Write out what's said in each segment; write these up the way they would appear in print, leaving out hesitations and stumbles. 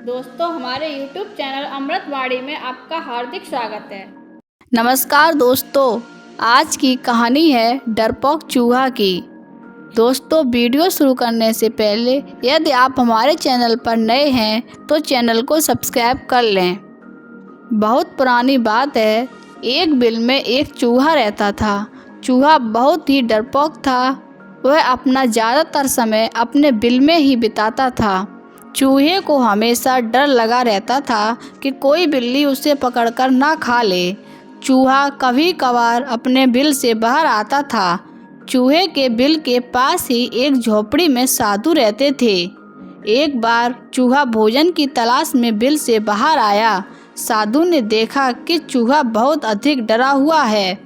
दोस्तों, हमारे YouTube channel अमृतवाणी में आपका हार्दिक स्वागत है। नमस्कार दोस्तों, आज की कहानी है डरपोक चूहा की। दोस्तों, वीडियो शुरू करने से पहले यदि आप हमारे चैनल पर नए हैं तो चैनल को सब्सक्राइब कर लें। बहुत पुरानी बात है, एक बिल में एक चूहा रहता था। चूहा बहुत ही डरपोक था। वह अपना ज़्यादातर समय अपने बिल में ही बिताता था। चूहे को हमेशा डर लगा रहता था कि कोई बिल्ली उसे पकड़कर ना खा ले। चूहा कभी कभार अपने बिल से बाहर आता था। चूहे के बिल के पास ही एक झोपड़ी में साधु रहते थे। एक बार चूहा भोजन की तलाश में बिल से बाहर आया। साधु ने देखा कि चूहा बहुत अधिक डरा हुआ है।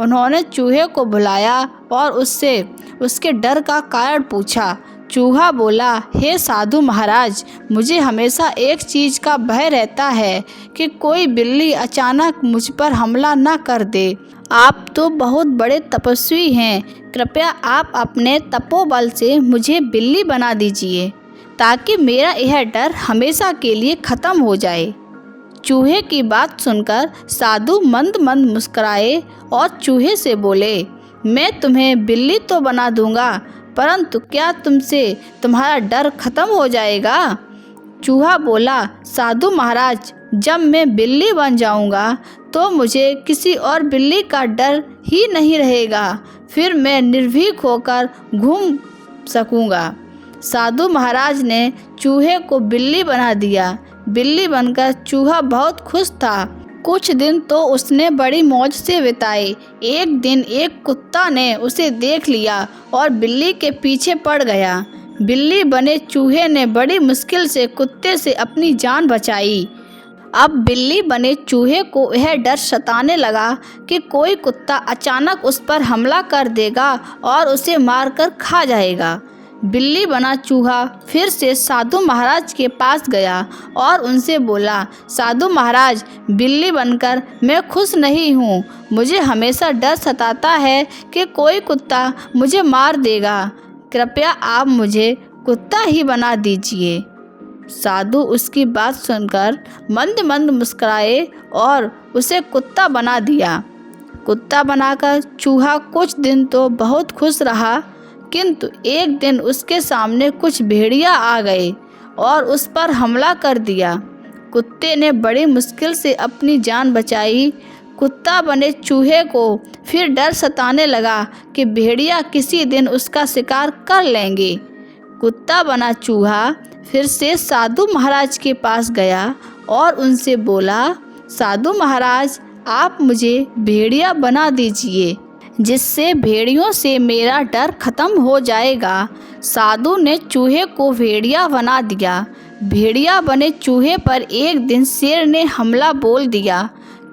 उन्होंने चूहे को बुलाया और उससे उसके डर का कारण पूछा। चूहा बोला, हे साधु महाराज, मुझे हमेशा एक चीज़ का भय रहता है कि कोई बिल्ली अचानक मुझ पर हमला न कर दे। आप तो बहुत बड़े तपस्वी हैं, कृपया आप अपने तपोबल से मुझे बिल्ली बना दीजिए ताकि मेरा यह डर हमेशा के लिए ख़त्म हो जाए। चूहे की बात सुनकर साधु मंद मंद मुस्कुराए और चूहे से बोले, मैं तुम्हें बिल्ली तो बना दूंगा, परंतु क्या तुमसे तुम्हारा डर खत्म हो जाएगा? चूहा बोला, साधु महाराज, जब मैं बिल्ली बन जाऊंगा तो मुझे किसी और बिल्ली का डर ही नहीं रहेगा। फिर मैं निर्भीक होकर घूम सकूंगा। साधु महाराज ने चूहे को बिल्ली बना दिया। बिल्ली बनकर चूहा बहुत खुश था। कुछ दिन तो उसने बड़ी मौज से बिताए। एक दिन एक कुत्ता ने उसे देख लिया और बिल्ली के पीछे पड़ गया। बिल्ली बने चूहे ने बड़ी मुश्किल से कुत्ते से अपनी जान बचाई। अब बिल्ली बने चूहे को यह डर सताने लगा कि कोई कुत्ता अचानक उस पर हमला कर देगा और उसे मारकर खा जाएगा। बिल्ली बना चूहा फिर से साधु महाराज के पास गया और उनसे बोला, साधु महाराज, बिल्ली बनकर मैं खुश नहीं हूँ। मुझे हमेशा डर सताता है कि कोई कुत्ता मुझे मार देगा। कृपया आप मुझे कुत्ता ही बना दीजिए। साधु उसकी बात सुनकर मंद मंद मुस्कुराए और उसे कुत्ता बना दिया। कुत्ता बनाकर चूहा कुछ दिन तो बहुत खुश रहा, किंतु एक दिन उसके सामने कुछ भेड़िया आ गए और उस पर हमला कर दिया। कुत्ते ने बड़ी मुश्किल से अपनी जान बचाई। कुत्ता बने चूहे को फिर डर सताने लगा कि भेड़िया किसी दिन उसका शिकार कर लेंगे। कुत्ता बना चूहा फिर से साधु महाराज के पास गया और उनसे बोला, साधु महाराज, आप मुझे भेड़िया बना दीजिए जिससे भेड़ियों से मेरा डर खत्म हो जाएगा। साधु ने चूहे को भेड़िया बना दिया। भेड़िया बने चूहे पर एक दिन शेर ने हमला बोल दिया,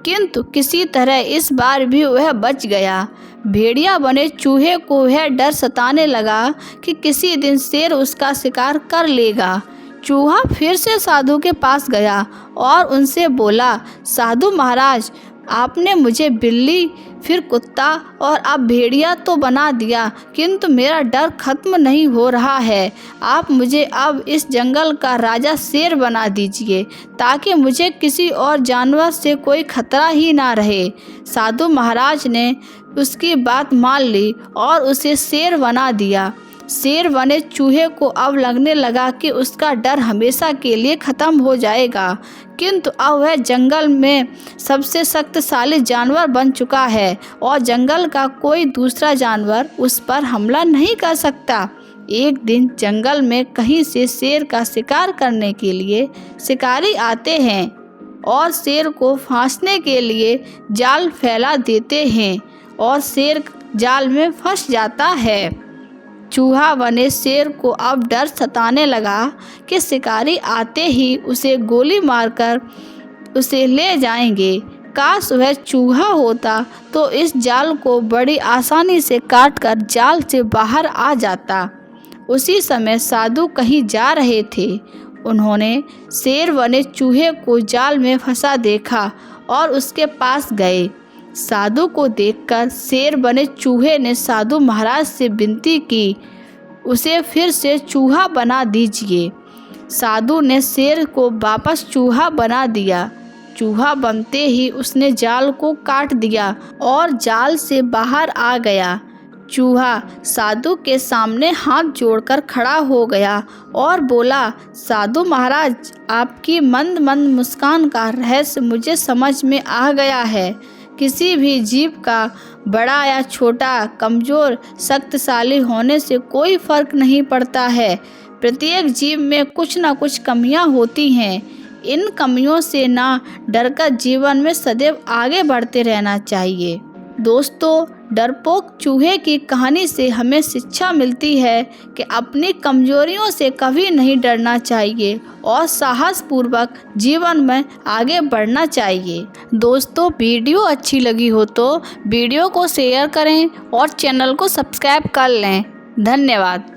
किंतु किसी तरह इस बार भी वह बच गया। भेड़िया बने चूहे को यह डर सताने लगा कि किसी दिन शेर उसका शिकार कर लेगा। चूहा फिर से साधु के पास गया और उनसे बोला, साधु महाराज, आपने मुझे बिल्ली, फिर कुत्ता और अब भेड़िया तो बना दिया, किंतु मेरा डर खत्म नहीं हो रहा है। आप मुझे अब इस जंगल का राजा शेर बना दीजिए ताकि मुझे किसी और जानवर से कोई खतरा ही ना रहे। साधु महाराज ने उसकी बात मान ली और उसे शेर बना दिया। शेर बने चूहे को अब लगने लगा कि उसका डर हमेशा के लिए ख़त्म हो जाएगा, किंतु अब वह जंगल में सबसे शक्तिशाली जानवर बन चुका है और जंगल का कोई दूसरा जानवर उस पर हमला नहीं कर सकता। एक दिन जंगल में कहीं से शेर का शिकार करने के लिए शिकारी आते हैं और शेर को फांसने के लिए जाल फैला देते हैं और शेर जाल में फंस जाता है। चूहा बने शेर को अब डर सताने लगा कि शिकारी आते ही उसे गोली मारकर उसे ले जाएंगे। काश वह चूहा होता तो इस जाल को बड़ी आसानी से काटकर जाल से बाहर आ जाता। उसी समय साधु कहीं जा रहे थे। उन्होंने शेर बने चूहे को जाल में फंसा देखा और उसके पास गए। साधु को देखकर शेर बने चूहे ने साधु महाराज से विनती की, उसे फिर से चूहा बना दीजिए। साधु ने शेर को वापस चूहा बना दिया। चूहा बनते ही उसने जाल को काट दिया और जाल से बाहर आ गया। चूहा साधु के सामने हाथ जोड़कर खड़ा हो गया और बोला, साधु महाराज, आपकी मंद मंद मुस्कान का रहस्य मुझे समझ में आ गया है। किसी भी जीव का बड़ा या छोटा, कमज़ोर, शक्तिशाली होने से कोई फर्क नहीं पड़ता है। प्रत्येक जीव में कुछ ना कुछ कमियां होती हैं। इन कमियों से ना डरकर जीवन में सदैव आगे बढ़ते रहना चाहिए। दोस्तों, डरपोक चूहे की कहानी से हमें शिक्षा मिलती है कि अपनी कमजोरियों से कभी नहीं डरना चाहिए और साहसपूर्वक जीवन में आगे बढ़ना चाहिए। दोस्तों, वीडियो अच्छी लगी हो तो वीडियो को शेयर करें और चैनल को सब्सक्राइब कर लें। धन्यवाद।